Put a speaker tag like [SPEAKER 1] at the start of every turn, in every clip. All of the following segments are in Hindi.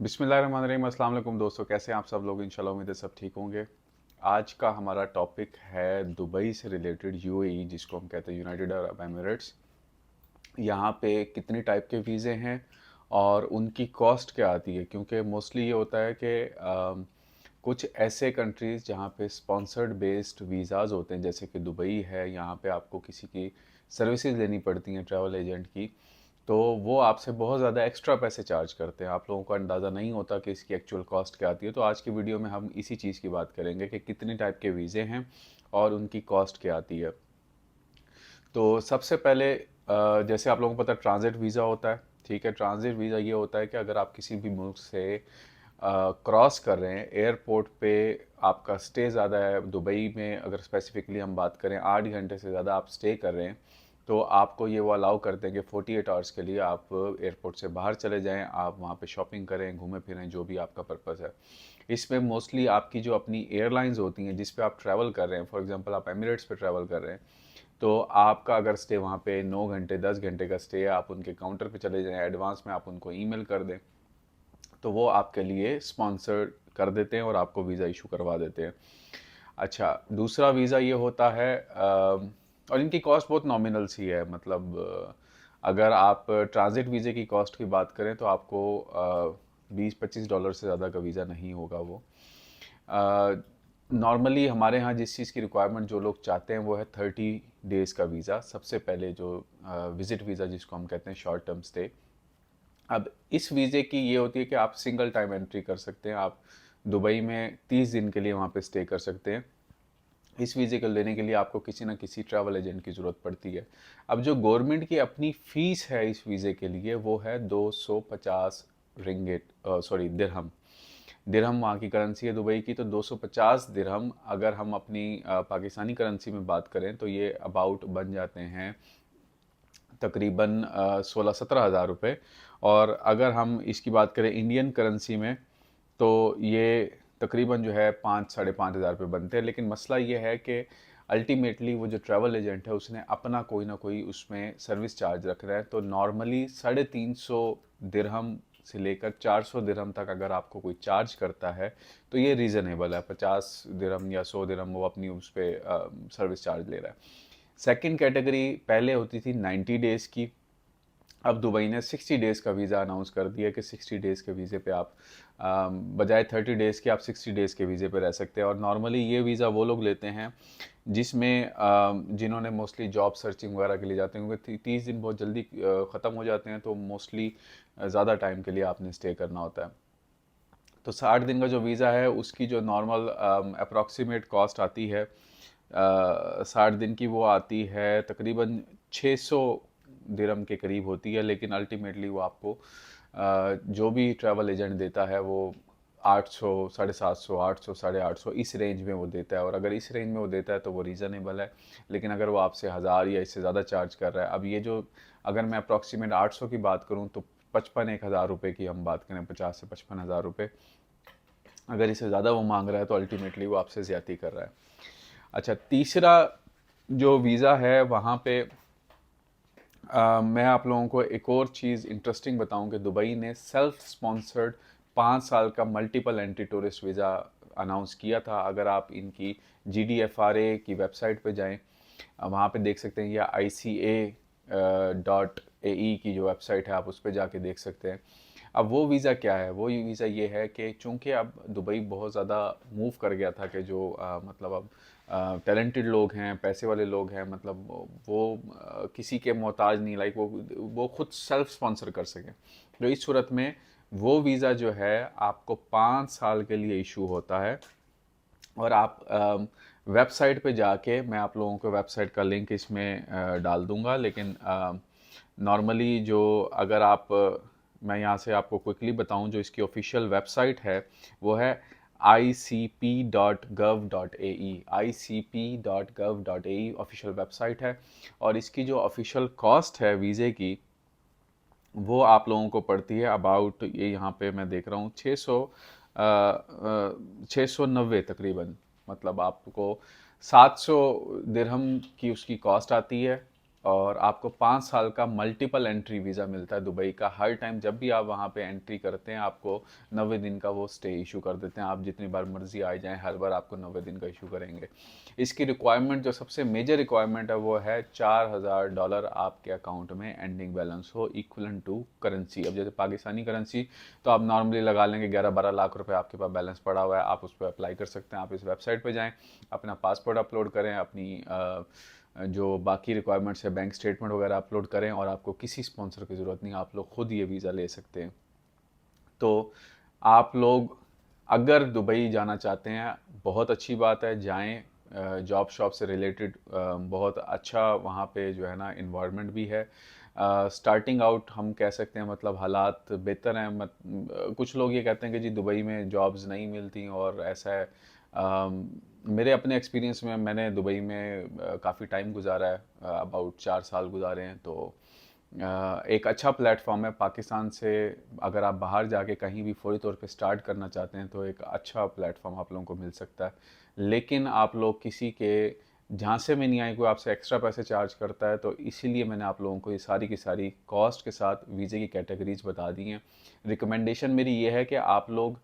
[SPEAKER 1] बिस्मिल्लाहिर्रहमानिर्रहीम। अस्सलाम वालेकुम दोस्तों, कैसे हैं आप सब लोग। इंशाल्लाह उम्मीद है सब ठीक होंगे। आज का हमारा टॉपिक है दुबई से रिलेटेड, यूएई जिसको हम कहते हैं यूनाइटेड अरब एमिरेट्स। यहाँ पे कितने टाइप के वीज़े हैं और उनकी कॉस्ट क्या आती है, क्योंकि मोस्टली ये होता है कि कुछ ऐसे कंट्रीज़ जहाँ पे स्पॉन्सर्ड बेस्ड वीज़ाज़ होते हैं, जैसे कि दुबई है, यहाँ पे आपको किसी की सर्विसेज लेनी पड़ती हैं ट्रैवल एजेंट की, तो वो आपसे बहुत ज़्यादा एक्स्ट्रा पैसे चार्ज करते हैं। आप लोगों को अंदाज़ा नहीं होता कि इसकी एक्चुअल कॉस्ट क्या आती है। तो आज की वीडियो में हम इसी चीज़ की बात करेंगे कि कितने टाइप के वीज़े हैं और उनकी कॉस्ट क्या आती है। तो सबसे पहले जैसे आप लोगों को पता है ट्रांजिट वीज़ा होता है। ठीक है, ट्रांजिट वीज़ा ये होता है कि अगर आप किसी भी मुल्क से क्रॉस कर रहे हैं, एयरपोर्ट पे आपका स्टे ज़्यादा है, दुबई में अगर स्पेसिफिकली हम बात करें 8 घंटे से ज़्यादा आप स्टे कर रहे हैं, तो आपको ये वो अलाउ करते हैं कि 48 आवर्स के लिए आप एयरपोर्ट से बाहर चले जाएं, आप वहाँ पे शॉपिंग करें, घूमें फिरें, जो भी आपका पर्पज़ है। इसमें मोस्टली आपकी जो अपनी एयरलाइंस होती हैं जिस पे आप ट्रैवल कर रहे हैं, फॉर एग्जांपल आप एमिरेट्स पे ट्रैवल कर रहे हैं, तो आपका अगर स्टे वहाँ पे 9 घंटे 10 घंटे का स्टे है, आप उनके काउंटर पे चले जाएं, एडवांस में आप उनको ईमेल कर दें, तो वो आपके लिए स्पॉन्सर कर देते हैं और आपको वीज़ा इशू करवा देते हैं। अच्छा, दूसरा वीज़ा ये होता है और इनकी कॉस्ट बहुत नॉमिनल सी है, मतलब अगर आप ट्रांजिट वीज़े की कॉस्ट की बात करें तो आपको 20-25 डॉलर से ज़्यादा का वीज़ा नहीं होगा वो। नॉर्मली हमारे यहाँ जिस चीज़ की रिक्वायरमेंट जो लोग चाहते हैं वो है 30 डेज़ का वीज़ा, सबसे पहले जो विज़िट वीज़ा जिसको हम कहते हैं, शॉर्ट टर्म स्टे। अब इस वीज़े की ये होती है कि आप सिंगल टाइम एंट्री कर सकते हैं, आप दुबई में 30 दिन के लिए वहाँ पे स्टे कर सकते हैं। इस वीज़े को लेने के लिए आपको किसी ना किसी ट्रैवल एजेंट की ज़रूरत पड़ती है। अब जो गवर्नमेंट की अपनी फ़ीस है इस वीज़े के लिए, वो है 250 रिंगिट, सॉरी दिरहम। दिरहम वहाँ की करेंसी है दुबई की, तो 250 दिरहम अगर हम अपनी पाकिस्तानी करेंसी में बात करें तो ये अबाउट बन जाते हैं तकरीबन 16-17 हज़ार रुपये। और अगर हम इसकी बात करें इंडियन करेंसी में, तो ये तकरीबन जो है 5-5.5 हज़ार रुपये बनते हैं। लेकिन मसला ये है कि अल्टीमेटली वो जो ट्रैवल एजेंट है उसने अपना कोई ना कोई उसमें सर्विस चार्ज रख रहा है, तो नॉर्मली 350 दिरहम से लेकर 400 दिरहम तक अगर आपको कोई चार्ज करता है तो ये रीज़नेबल है। 50 दिरहम या 100 दिरहम वो अपनी उस पर सर्विस चार्ज ले रहा है। सेकंड कैटेगरी पहले होती थी 90 डेज़ की, अब दुबई ने 60 डेज़ का वीज़ा अनाउंस कर दिया कि 60 डेज़ के वीज़े पे आप बजाय 30 डेज़ के आप 60 डेज़ के वीज़े पे रह सकते हैं। और नॉर्मली ये वीज़ा वो लोग लेते हैं जिसमें जिन्होंने मोस्टली जॉब सर्चिंग वगैरह के लिए जाते हैं, क्योंकि 30 दिन बहुत जल्दी ख़त्म हो जाते हैं, तो मोस्टली ज़्यादा टाइम के लिए आपने स्टे करना होता है। तो 60 दिन का जो वीज़ा है उसकी जो नॉर्मल अप्रॉक्सीमेट कॉस्ट आती है 60 दिन की, वो आती है तकरीबन 600 दिरहम के करीब होती है। लेकिन अल्टीमेटली वो आपको जो भी ट्रैवल एजेंट देता है वो 800, 750, 800, 850 इस रेंज में वो देता है। और अगर इस रेंज में वो देता है तो वो रीज़नेबल है। लेकिन अगर वो आपसे 1000 या इससे ज़्यादा चार्ज कर रहा है, अब ये जो, अगर मैं अप्रॉक्सीमेट 800 की बात करूँ तो 55-1000 रुपये की हम बात करें, 50 से 55 हज़ार रुपये, अगर इससे ज़्यादा वो मांग रहा है तो अल्टीमेटली वो आपसे ज़्यादती कर रहा है। अच्छा, तीसरा जो वीज़ा है वहाँ पे मैं आप लोगों को एक और चीज़ इंटरेस्टिंग बताऊं कि दुबई ने सेल्फ स्पॉन्सर्ड 5 साल का multiple entry tourist visa announce किया था। अगर आप इनकी GDFRA की वेबसाइट पे जाएं, वहाँ पे देख सकते हैं, या ICA.AE की जो वेबसाइट है आप उस पर जाके देख सकते हैं। अब वो वीज़ा क्या है, वो वीज़ा ये है कि चूंकि अब दुबई बहुत ज़्यादा मूव कर गया था कि जो मतलब अब टैलेंटेड लोग हैं, पैसे वाले लोग हैं, मतलब वो किसी के मोहताज नहीं, लाइक वो खुद सेल्फ स्पॉन्सर कर सकें। तो इस सूरत में वो वीज़ा जो है आपको 5 साल के लिए इशू होता है। और आप वेबसाइट पे जाके, मैं आप लोगों को वेबसाइट का लिंक इसमें डाल दूंगा, लेकिन नॉर्मली जो, अगर आप मैं यहाँ से आपको क्विकली बताऊँ, जो इसकी ऑफिशियल वेबसाइट है वो है icp.gov.ae। icp.gov.ae ऑफिशियल वेबसाइट है। और इसकी जो ऑफिशियल कॉस्ट है वीज़े की, वो आप लोगों को पड़ती है अबाउट, ये यहाँ पे मैं देख रहा हूँ, 690 तकरीबन, मतलब आपको 700 दिरहम की उसकी कॉस्ट आती है। और आपको 5 साल का मल्टीपल एंट्री वीज़ा मिलता है दुबई का। हर टाइम जब भी आप वहाँ पे एंट्री करते हैं आपको 90 दिन का वो स्टे इशू कर देते हैं। आप जितनी बार मर्जी आ जाएं, हर बार आपको 90 दिन का इशू करेंगे। इसकी रिक्वायरमेंट, जो सबसे मेजर रिक्वायरमेंट है, वो है $4000 आपके अकाउंट में एंडिंग बैलेंस हो, इक्वलेंट टू करेंसी। अब जैसे पाकिस्तानी करेंसी तो आप नॉर्मली लगा लेंगे 11-12 लाख रुपए आपके पास बैलेंस पड़ा हुआ है, आप उस पर अप्लाई कर सकते हैं। आप इस वेबसाइट पर जाएँ, अपना पासपोर्ट अपलोड करें, अपनी जो बाकी रिक्वायरमेंट्स है, बैंक स्टेटमेंट वगैरह अपलोड करें, और आपको किसी स्पॉन्सर की ज़रूरत नहीं, आप लोग खुद ये वीज़ा ले सकते हैं। तो आप लोग अगर दुबई जाना चाहते हैं, बहुत अच्छी बात है, जाएं। जॉब शॉप से रिलेटेड बहुत अच्छा वहाँ पे जो है ना इन्वायरमेंट भी है। स्टार्टिंग आउट हम कह सकते हैं, मतलब हालात बेहतर हैं। कुछ लोग ये कहते हैं कि जी दुबई में जॉब्स नहीं मिलती और ऐसा है। मेरे अपने एक्सपीरियंस में, मैंने दुबई में काफ़ी टाइम गुजारा है, अबाउट 4 साल गुजारे हैं। तो एक अच्छा प्लेटफॉर्म है पाकिस्तान से। अगर आप बाहर जाके कहीं भी फौरी तौर पे स्टार्ट करना चाहते हैं तो एक अच्छा प्लेटफॉर्म आप लोगों को मिल सकता है। लेकिन आप लोग किसी के झांसे में नहीं आए, कोई आपसे एक्स्ट्रा पैसे चार्ज करता है, तो इसीलिए मैंने आप लोगों को ये सारी की सारी कॉस्ट के साथ वीज़े की कैटेगरीज बता दी हैं। रिकमेंडेशन मेरी ये है कि आप लोग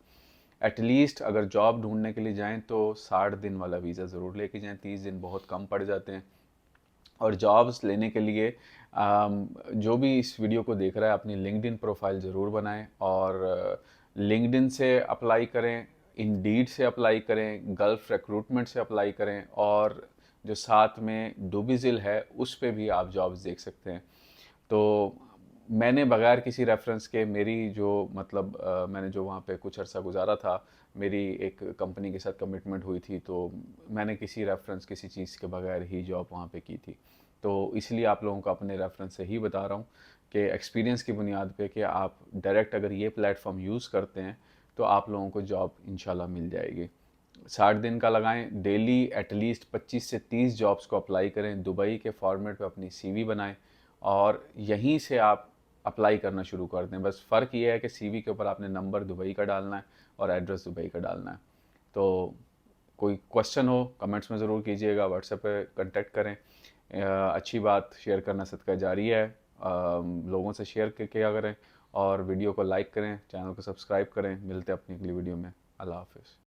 [SPEAKER 1] एटलीस्ट अगर जॉब ढूंढने के लिए जाएं तो 60 दिन वाला वीज़ा ज़रूर लेके जाएं। 30 दिन बहुत कम पड़ जाते हैं। और जॉब्स लेने के लिए जो भी इस वीडियो को देख रहा है, अपनी लिंक्डइन प्रोफाइल ज़रूर बनाएं, और लिंक्डइन से अप्लाई करें, इंडीड से अप्लाई करें, गल्फ रिक्रूटमेंट से अप्लाई करें, और जो साथ में डूबिजिल है उस पे भी आप जॉब्स देख सकते हैं। तो मैंने बगैर किसी रेफरेंस के, मेरी जो मतलब मैंने जो वहाँ पे कुछ अरसा गुजारा था, मेरी एक कंपनी के साथ कमिटमेंट हुई थी, तो मैंने किसी रेफरेंस, किसी चीज़ के बगैर ही जॉब वहाँ पे की थी। तो इसलिए आप लोगों को अपने रेफरेंस से ही बता रहा हूँ कि एक्सपीरियंस की बुनियाद पे कि आप डायरेक्ट अगर ये प्लेटफॉर्म यूज़ करते हैं तो आप लोगों को जॉब इंशाल्लाह मिल जाएगी। 60 दिन का लगाएं, डेली एटलीस्ट 25 से 30 जॉब्स को अप्लाई करें, दुबई के फॉर्मेट पे अपनी सीवी बनाएं, और यहीं से आप अप्लाई करना शुरू कर दें। बस फ़र्क ये है कि सीवी के ऊपर आपने नंबर दुबई का डालना है और एड्रेस दुबई का डालना है। तो कोई क्वेश्चन हो कमेंट्स में ज़रूर कीजिएगा, व्हाट्सएप पे कांटेक्ट करें। अच्छी बात, शेयर करना सदका जारी है। लोगों से शेयर किया करें, और वीडियो को लाइक करें, चैनल को सब्सक्राइब करें। मिलते हैं अपनी अगली वीडियो में। अल्लाह हाफिज़।